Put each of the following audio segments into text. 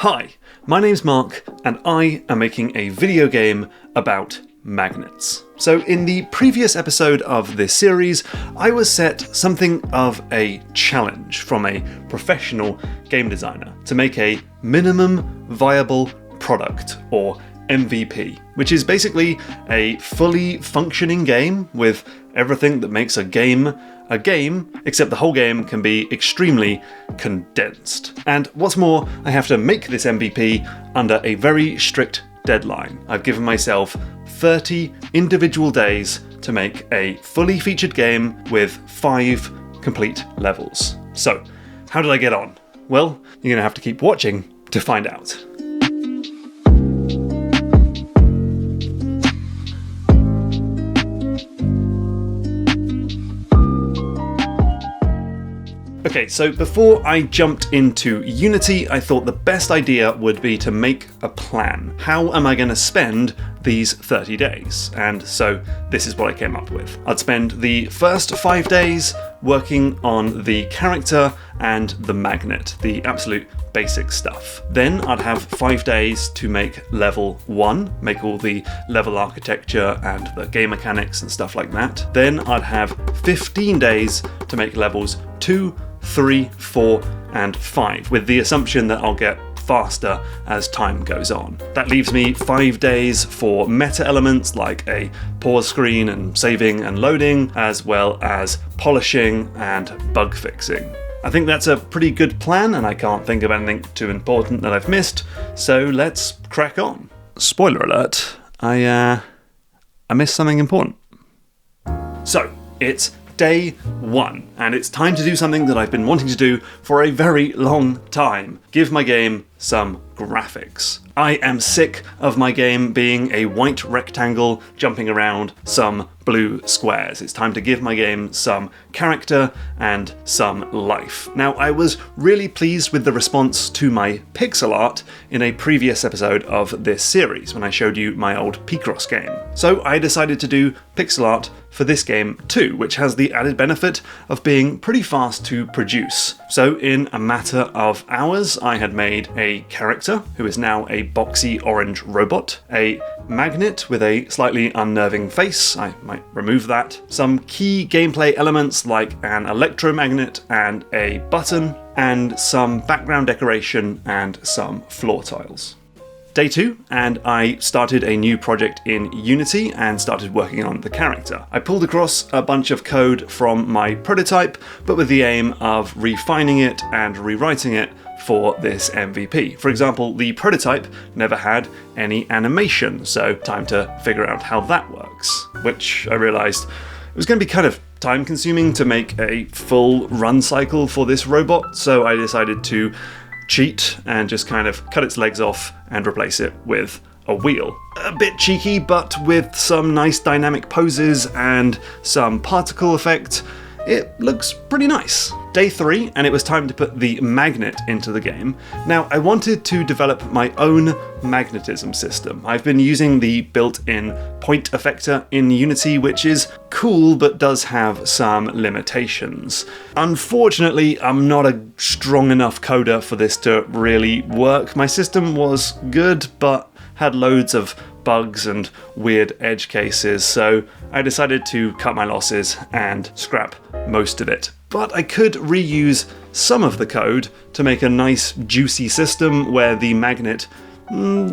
Hi, my name's Mark, and I am making a video game about magnets. So in the previous episode of this series, I was set something of a challenge from a professional game designer to make a minimum viable product, or MVP, which is basically a fully functioning game with everything that makes a game, except the whole game can be extremely condensed. And what's more, I have to make this MVP under a very strict deadline. I've given myself 30 individual days to make a fully featured game with 5 complete levels. So, how did I get on? Well, you're going to have to keep watching to find out. Okay, so before I jumped into Unity, I thought the best idea would be to make a plan. How am I going to spend these 30 days? And so this is what I came up with. I'd spend the first 5 days working on the character and the magnet, the absolute basic stuff. Then I'd have 5 days to make level 1, make all the level architecture and the game mechanics and stuff like that. Then I'd have 15 days to make levels 2, 3, 4, and 5, with the assumption that I'll get faster as time goes on. That leaves me 5 days for meta elements like a pause screen and saving and loading, as well as polishing and bug fixing. I think that's a pretty good plan, and I can't think of anything too important that I've missed, so let's crack on. Spoiler alert, I missed something important. So, it's Day 1, and it's time to do something that I've been wanting to do for a very long time. Give my game some graphics. I am sick of my game being a white rectangle jumping around some blue squares. It's time to give my game some character and some life. Now, I was really pleased with the response to my pixel art in a previous episode of this series when I showed you my old Picross game. So I decided to do pixel art for this game too, which has the added benefit of being pretty fast to produce. So in a matter of hours, I had made a character who is now a boxy orange robot, a magnet with a slightly unnerving face, I might remove that, some key gameplay elements like an electromagnet and a button, and some background decoration and some floor tiles. Day 2, and I started a new project in Unity and started working on the character. I pulled across a bunch of code from my prototype, but with the aim of refining it and rewriting it for this MVP. For example, the prototype never had any animation, so time to figure out how that works, which I realised it was going to be kind of time consuming to make a full run cycle for this robot, so I decided to cheat and just kind of cut its legs off and replace it with a wheel. A bit cheeky, but with some nice dynamic poses and some particle effect, it looks pretty nice. Day 3, and it was time to put the magnet into the game. Now, I wanted to develop my own magnetism system. I've been using the built-in point effector in Unity, which is cool, but does have some limitations. Unfortunately, I'm not a strong enough coder for this to really work. My system was good, but had loads of bugs and weird edge cases, so I decided to cut my losses and scrap most of it. But I could reuse some of the code to make a nice juicy system where the magnet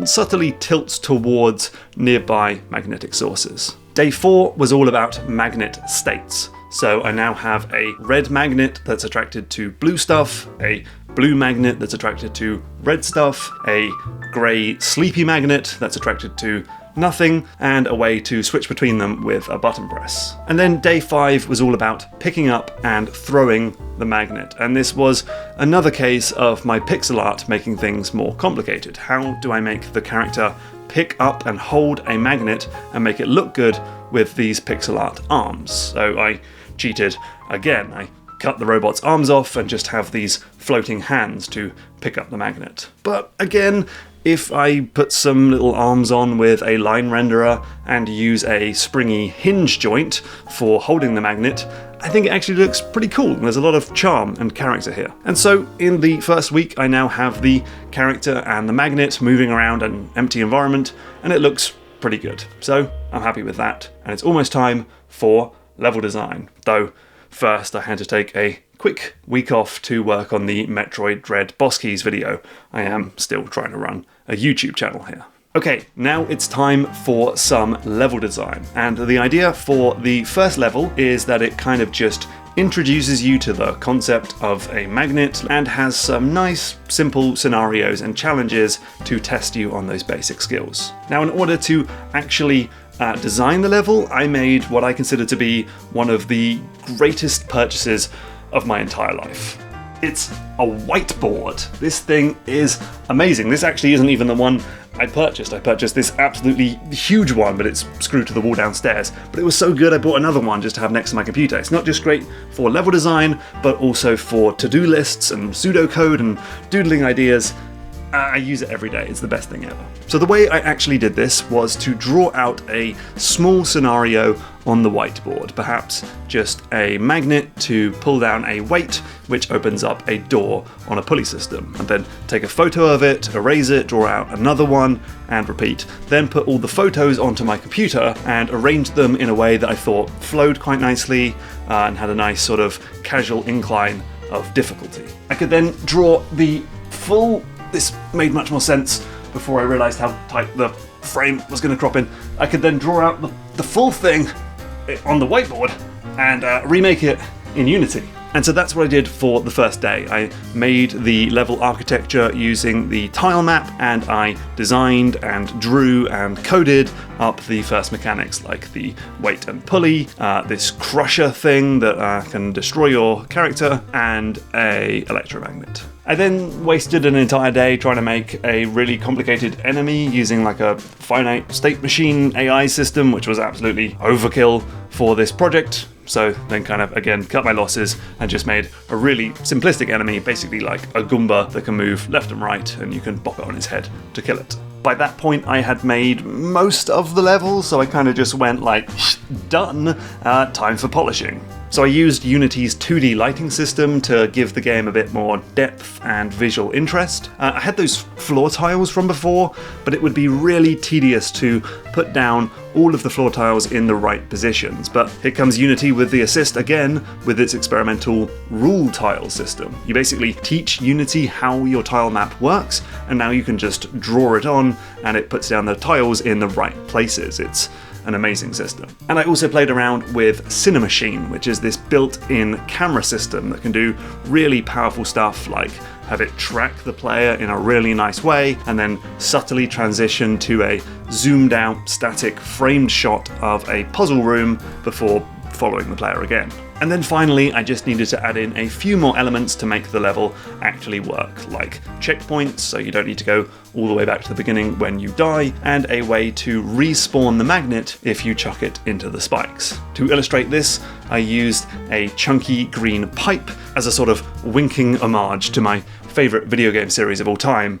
subtly tilts towards nearby magnetic sources. Day 4 was all about magnet states. So I now have a red magnet that's attracted to blue stuff, a blue magnet that's attracted to red stuff, a grey sleepy magnet that's attracted to nothing, and a way to switch between them with a button press. And then day 5 was all about picking up and throwing the magnet, and this was another case of my pixel art making things more complicated. How do I make the character pick up and hold a magnet and make it look good with these pixel art arms? So I cheated again. I cut the robot's arms off and just have these floating hands to pick up the magnet. But again, if I put some little arms on with a line renderer and use a springy hinge joint for holding the magnet, I think it actually looks pretty cool. There's a lot of charm and character here. And so in the first week, I now have the character and the magnet moving around an empty environment, and it looks pretty good. So I'm happy with that. And it's almost time for level design. Though first I had to take a quick week off to work on the Metroid Dread boss keys video. I am still trying to run a YouTube channel here. Okay, now it's time for some level design. And the idea for the first level is that it kind of just introduces you to the concept of a magnet and has some nice, simple scenarios and challenges to test you on those basic skills. Now, in order to actually design the level, I made what I consider to be one of the greatest purchases of my entire life. It's a whiteboard. This thing is amazing. This actually isn't even the one I purchased. I purchased this absolutely huge one, but it's screwed to the wall downstairs. But it was so good I bought another one just to have next to my computer. It's not just great for level design, but also for to-do lists and pseudocode and doodling ideas. I use it every day. It's the best thing ever. So the way I actually did this was to draw out a small scenario on the whiteboard, perhaps just a magnet to pull down a weight which opens up a door on a pulley system, and then take a photo of it, erase it, draw out another one, and repeat. Then put all the photos onto my computer and arrange them in a way that I thought flowed quite nicely and had a nice sort of casual incline of difficulty. I could then draw the full... This made much more sense before I realised how tight the frame was going to crop in. I could then draw out the full thing on the whiteboard and remake it in Unity. And so that's what I did for the first day. I made the level architecture using the tile map, and I designed and drew and coded up the first mechanics like the weight and pulley, this crusher thing that can destroy your character, and a electromagnet. I then wasted an entire day trying to make a really complicated enemy using like a finite state machine AI system, which was absolutely overkill for this project. So then kind of, again, cut my losses and just made a really simplistic enemy, basically like a Goomba that can move left and right, and you can bop it on its head to kill it. By that point, I had made most of the level, so I kind of just went like, done, time for polishing. So I used Unity's 2D lighting system to give the game a bit more depth and visual interest. I had those floor tiles from before, but it would be really tedious to put down all of the floor tiles in the right positions. But here comes Unity with the assist again with its experimental rule tile system. You basically teach Unity how your tile map works, and now you can just draw it on and it puts down the tiles in the right places. It's an amazing system. And I also played around with Cinemachine, which is this built-in camera system that can do really powerful stuff like have it track the player in a really nice way and then subtly transition to a zoomed out static framed shot of a puzzle room before following the player again. And then finally, I just needed to add in a few more elements to make the level actually work, like checkpoints, so you don't need to go all the way back to the beginning when you die, and a way to respawn the magnet if you chuck it into the spikes. To illustrate this, I used a chunky green pipe as a sort of winking homage to my favourite video game series of all time,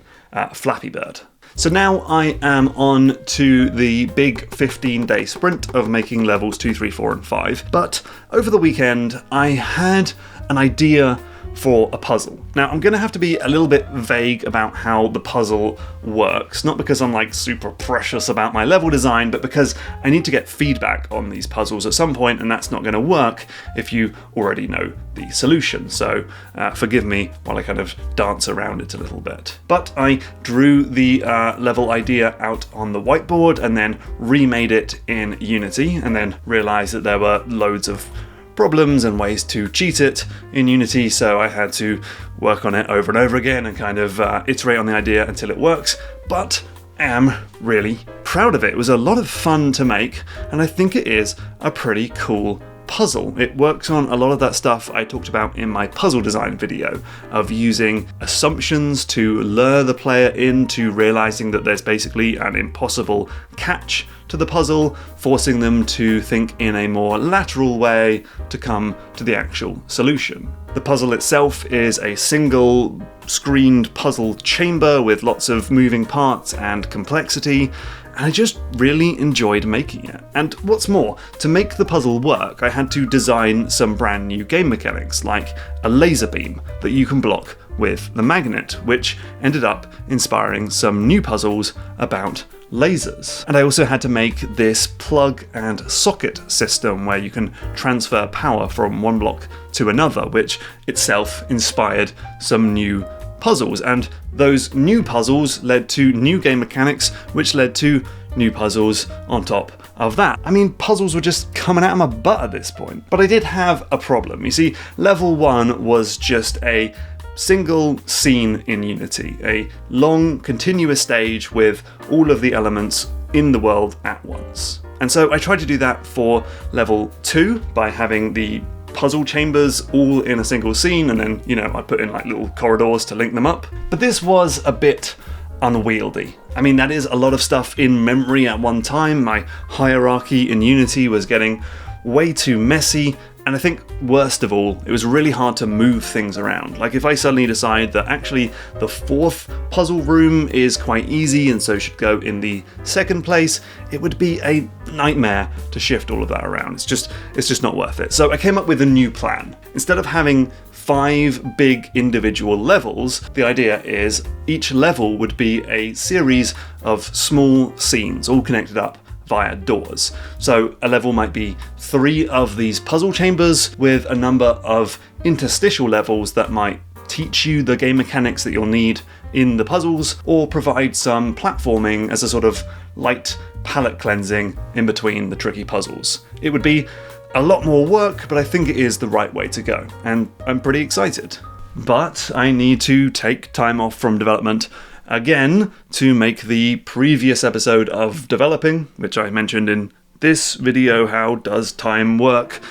Flappy Bird. So now I am on to the big 15-day sprint of making levels 2, 3, 4 and 5, but over the weekend I had an idea for a puzzle. Now I'm going to have to be a little bit vague about how the puzzle works, not because I'm like super precious about my level design, but because I need to get feedback on these puzzles at some point, and that's not going to work if you already know the solution. So forgive me while I kind of dance around it a little bit. But I drew the level idea out on the whiteboard and then remade it in Unity, and then realized that there were loads of problems and ways to cheat it in Unity, so I had to work on it over and over again and kind of iterate on the idea until it works, but I am really proud of it. It was a lot of fun to make, and I think it is a pretty cool puzzle. It works on a lot of that stuff I talked about in my puzzle design video, of using assumptions to lure the player into realizing that there's basically an impossible catch to the puzzle, forcing them to think in a more lateral way to come to the actual solution. The puzzle itself is a single screened puzzle chamber with lots of moving parts and complexity, and I just really enjoyed making it. And what's more, to make the puzzle work, I had to design some brand new game mechanics, like a laser beam that you can block with the magnet, which ended up inspiring some new puzzles about lasers. And I also had to make this plug and socket system where you can transfer power from one block to another, which itself inspired some new puzzles. And those new puzzles led to new game mechanics, which led to new puzzles on top of that. I mean, puzzles were just coming out of my butt at this point. But I did have a problem. You see, level 1 was just a single scene in Unity, a long, continuous stage with all of the elements in the world at once. And so I tried to do that for level 2 by having the puzzle chambers all in a single scene, and then, I put in like little corridors to link them up. But this was a bit unwieldy. I mean, that is a lot of stuff in memory at one time. My hierarchy in Unity was getting way too messy. And I think, worst of all, it was really hard to move things around. Like, if I suddenly decide that actually the 4th puzzle room is quite easy and so should go in the 2nd place, it would be a nightmare to shift all of that around. It's just not worth it. So I came up with a new plan. Instead of having 5 big individual levels, the idea is each level would be a series of small scenes, all connected up via doors. So a level might be 3 of these puzzle chambers with a number of interstitial levels that might teach you the game mechanics that you'll need in the puzzles, or provide some platforming as a sort of light palette cleansing in between the tricky puzzles. It would be a lot more work, but I think it is the right way to go, and I'm pretty excited. But I need to take time off from development again to make the previous episode of developing, which I mentioned in this video, how does time work?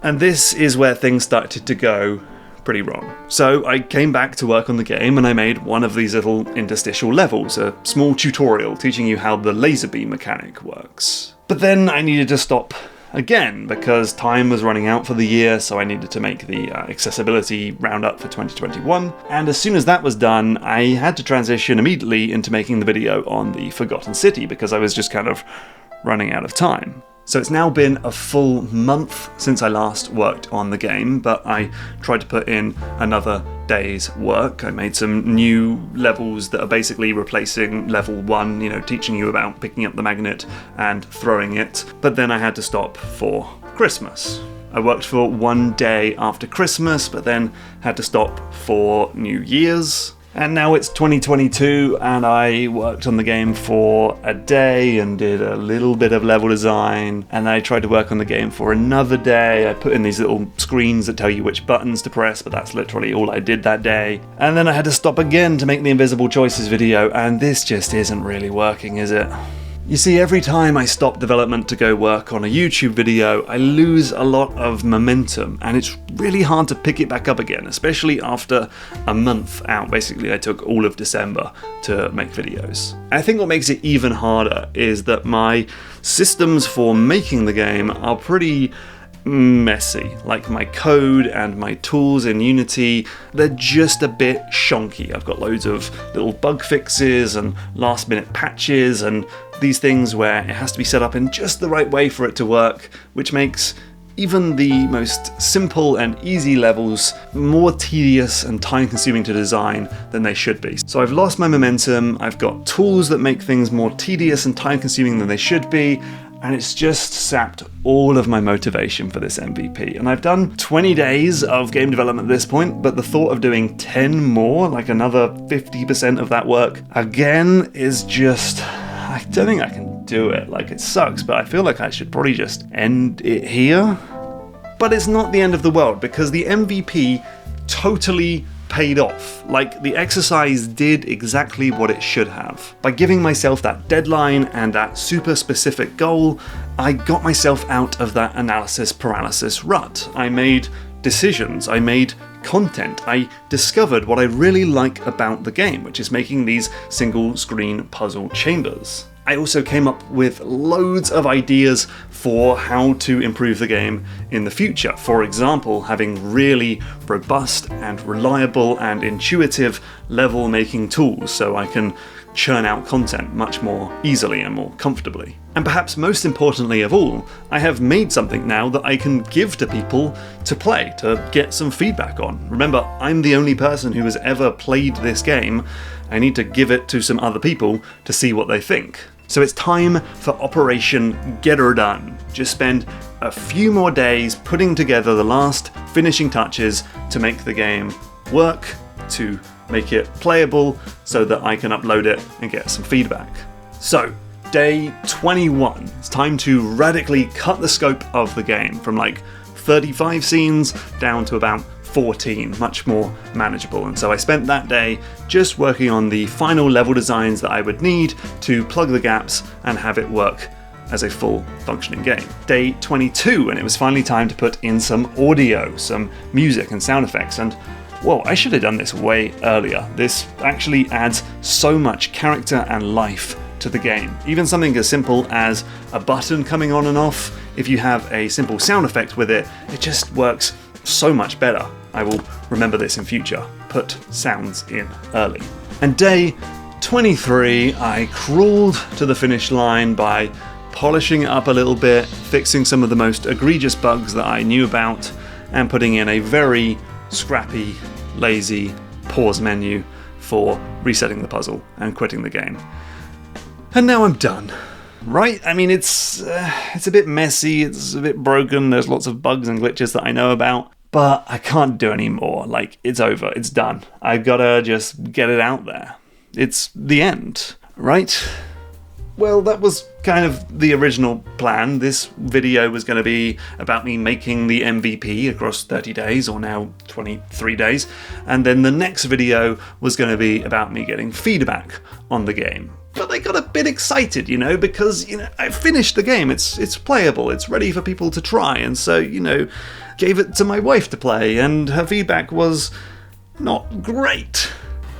And this is where things started to go pretty wrong. So I came back to work on the game and I made one of these little interstitial levels, a small tutorial teaching you how the laser beam mechanic works. But then I needed to stop again, because time was running out for the year, so I needed to make the accessibility roundup for 2021. And as soon as that was done, I had to transition immediately into making the video on the Forgotten City, because I was just kind of running out of time. So it's now been a full month since I last worked on the game, but I tried to put in another day's work. I made some new levels that are basically replacing level 1, teaching you about picking up the magnet and throwing it, but then I had to stop for Christmas. I worked for one day after Christmas, but then had to stop for New Year's. And now it's 2022 and I worked on the game for a day and did a little bit of level design, and I tried to work on the game for another day. I put in these little screens that tell you which buttons to press, but that's literally all I did that day. And then I had to stop again to make the Invisible Choices video, and this just isn't really working, is it? You see, every time I stop development to go work on a YouTube video, I lose a lot of momentum, and it's really hard to pick it back up again, especially after a month out. Basically, I took all of December to make videos. I think what makes it even harder is that my systems for making the game are pretty messy. Like, my code and my tools in Unity, they're just a bit shonky. I've got loads of little bug fixes and last minute patches and these things where it has to be set up in just the right way for it to work, which makes even the most simple and easy levels more tedious and time-consuming to design than they should be. So I've lost my momentum, I've got tools that make things more tedious and time-consuming than they should be, and it's just sapped all of my motivation for this MVP. And I've done 20 days of game development at this point, but the thought of doing 10 more, like another 50% of that work, again, is just, I don't think I can do it. Like, it sucks, but I feel like I should probably just end it here. But it's not the end of the world, because the MVP totally paid off. Like, the exercise did exactly what it should have. By giving myself that deadline and that super specific goal, I got myself out of that analysis paralysis rut. I made decisions, I made content, I discovered what I really like about the game, which is making these single screen puzzle chambers. I also came up with loads of ideas for how to improve the game in the future. For example, having really robust and reliable and intuitive level making tools, so I can churn out content much more easily and more comfortably. And perhaps most importantly of all, I have made something now that I can give to people to play, to get some feedback on. Remember, I'm the only person who has ever played this game. I need to give it to some other people to see what they think. So it's time for Operation Get Her Done. Just spend a few more days putting together the last finishing touches to make the game work, to make it playable so that I can upload it and get some feedback. So, day 21. It's time to radically cut the scope of the game from like 35 scenes down to about 14, much more manageable. And so I spent that day just working on the final level designs that I would need to plug the gaps and have it work as a full functioning game. Day 22, and it was finally time to put in some audio, some music and sound effects. And whoa, I should have done this way earlier. This actually adds so much character and life to the game. Even something as simple as a button coming on and off, if you have a simple sound effect with it, it just works so much better. I will remember this in future. Put sounds in early. And day 23, I crawled to the finish line by polishing it up a little bit, fixing some of the most egregious bugs that I knew about, and putting in a very scrappy, lazy pause menu for resetting the puzzle and quitting the game. And now I'm done. Right? I mean, it's a bit messy, it's a bit broken, there's lots of bugs and glitches that I know about, but I can't do any more. Like, it's over, it's done. I've gotta just get it out there. It's the end, right? Well, that was kind of the original plan. This video was going to be about me making the MVP across 30 days, or now 23 days, and then the next video was going to be about me getting feedback on the game. But I got a bit excited, because, I finished the game, it's playable, it's ready for people to try, and so, gave it to my wife to play, and her feedback was not great.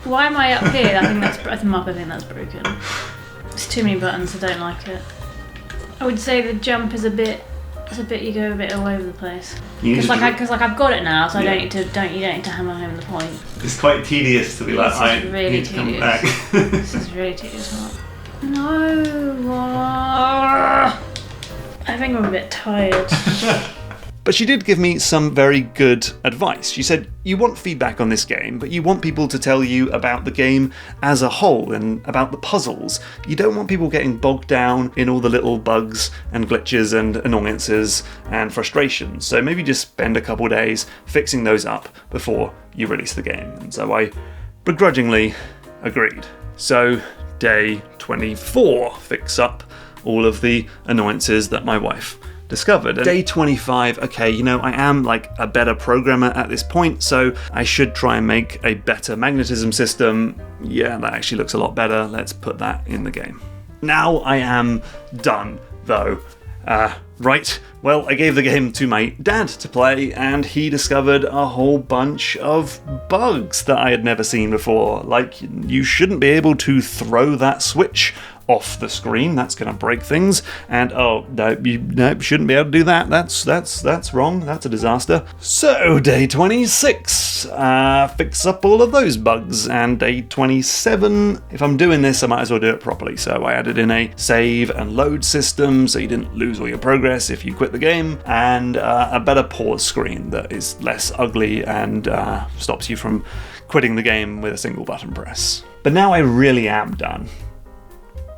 Why am I up here? I think that's broken. It's too many buttons, I don't like it. I would say the jump is you go a bit all over the place. Because I've got it now, so I don't need to hammer home the point. It's quite tedious to be like, I need to come back. This is really tedious. No! I think I'm a bit tired. But she did give me some very good advice. She said, you want feedback on this game, but you want people to tell you about the game as a whole and about the puzzles. You don't want people getting bogged down in all the little bugs and glitches and annoyances and frustrations. So maybe just spend a couple days fixing those up before you release the game. And so I begrudgingly agreed. So day 24, fix up all of the annoyances that my wife discovered. And day 25, okay, I am like a better programmer at this point, so I should try and make a better magnetism system. Yeah, that actually looks a lot better. Let's put that in the game. Now I am done, though. Right, well, I gave the game to my dad to play, and he discovered a whole bunch of bugs that I had never seen before. Like, you shouldn't be able to throw that switch off the screen, that's going to break things, and you shouldn't be able to do that, that's wrong, that's a disaster. So day 26, fix up all of those bugs, and day 27, if I'm doing this I might as well do it properly, so I added in a save and load system so you didn't lose all your progress if you quit the game, and a better pause screen that is less ugly and stops you from quitting the game with a single button press. But now I really am done.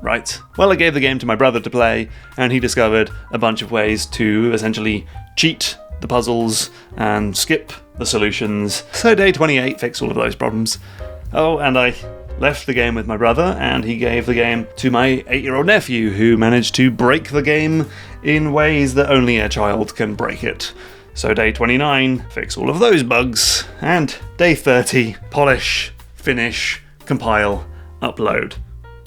Right. Well, I gave the game to my brother to play, and he discovered a bunch of ways to essentially cheat the puzzles and skip the solutions. So day 28 fixed all of those problems. Oh, and I left the game with my brother, and he gave the game to my 8-year-old nephew, who managed to break the game in ways that only a child can break it. So day 29, fix all of those bugs, and day 30, polish, finish, compile, upload.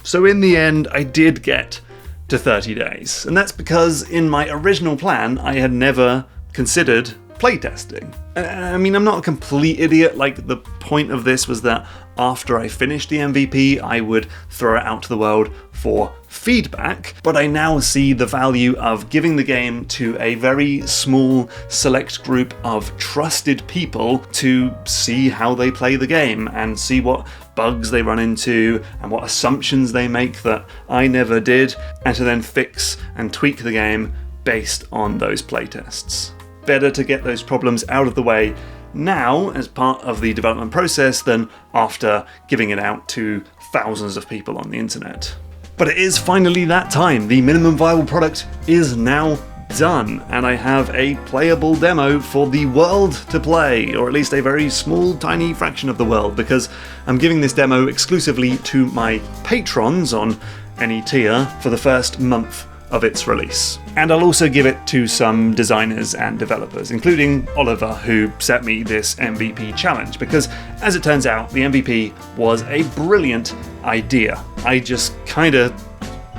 So in the end, I did get to 30 days, and that's because in my original plan, I had never considered playtesting. I mean, I'm not a complete idiot. Like, the point of this was that after I finished the MVP, I would throw it out to the world for feedback, but I now see the value of giving the game to a very small select group of trusted people to see how they play the game and see what bugs they run into and what assumptions they make that I never did, and to then fix and tweak the game based on those playtests. Better to get those problems out of the way now as part of the development process than after giving it out to thousands of people on the internet. But it is finally that time. The minimum viable product is now done, and I have a playable demo for the world to play, or at least a very small, tiny fraction of the world, because I'm giving this demo exclusively to my patrons on any tier for the first month of its release. And I'll also give it to some designers and developers, including Oliver, who set me this MVP challenge, because as it turns out, the MVP was a brilliant idea. I just kinda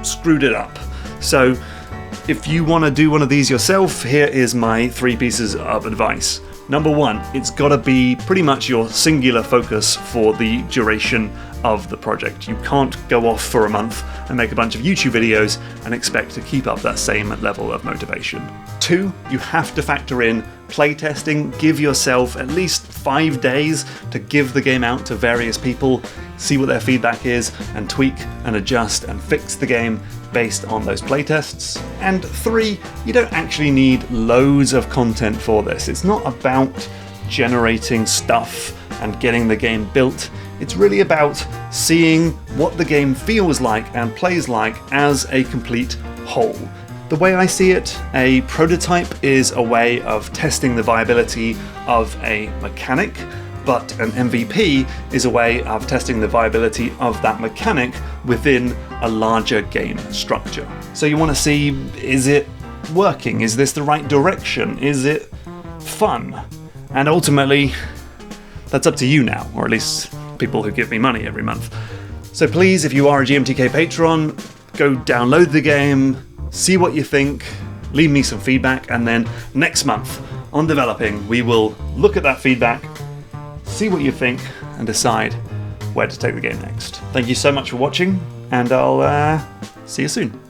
screwed it up. So if you want to do one of these yourself, here is my 3 pieces of advice. Number 1, it's got to be pretty much your singular focus for the duration of the project. You can't go off for a month and make a bunch of YouTube videos and expect to keep up that same level of motivation. 2, you have to factor in playtesting. Give yourself at least 5 days to give the game out to various people, see what their feedback is, and tweak and adjust and fix the game based on those playtests. And 3, you don't actually need loads of content for this. It's not about generating stuff and getting the game built. It's really about seeing what the game feels like and plays like as a complete whole. The way I see it, a prototype is a way of testing the viability of a mechanic, but an MVP is a way of testing the viability of that mechanic within a larger game structure. So you want to see, is it working? Is this the right direction? Is it fun? And ultimately, that's up to you now, or at least people who give me money every month. So please, if you are a GMTK patron, go download the game, see what you think, leave me some feedback, and then next month on Developing, we will look at that feedback, see what you think, and decide where to take the game next. Thank you so much for watching, and I'll see you soon.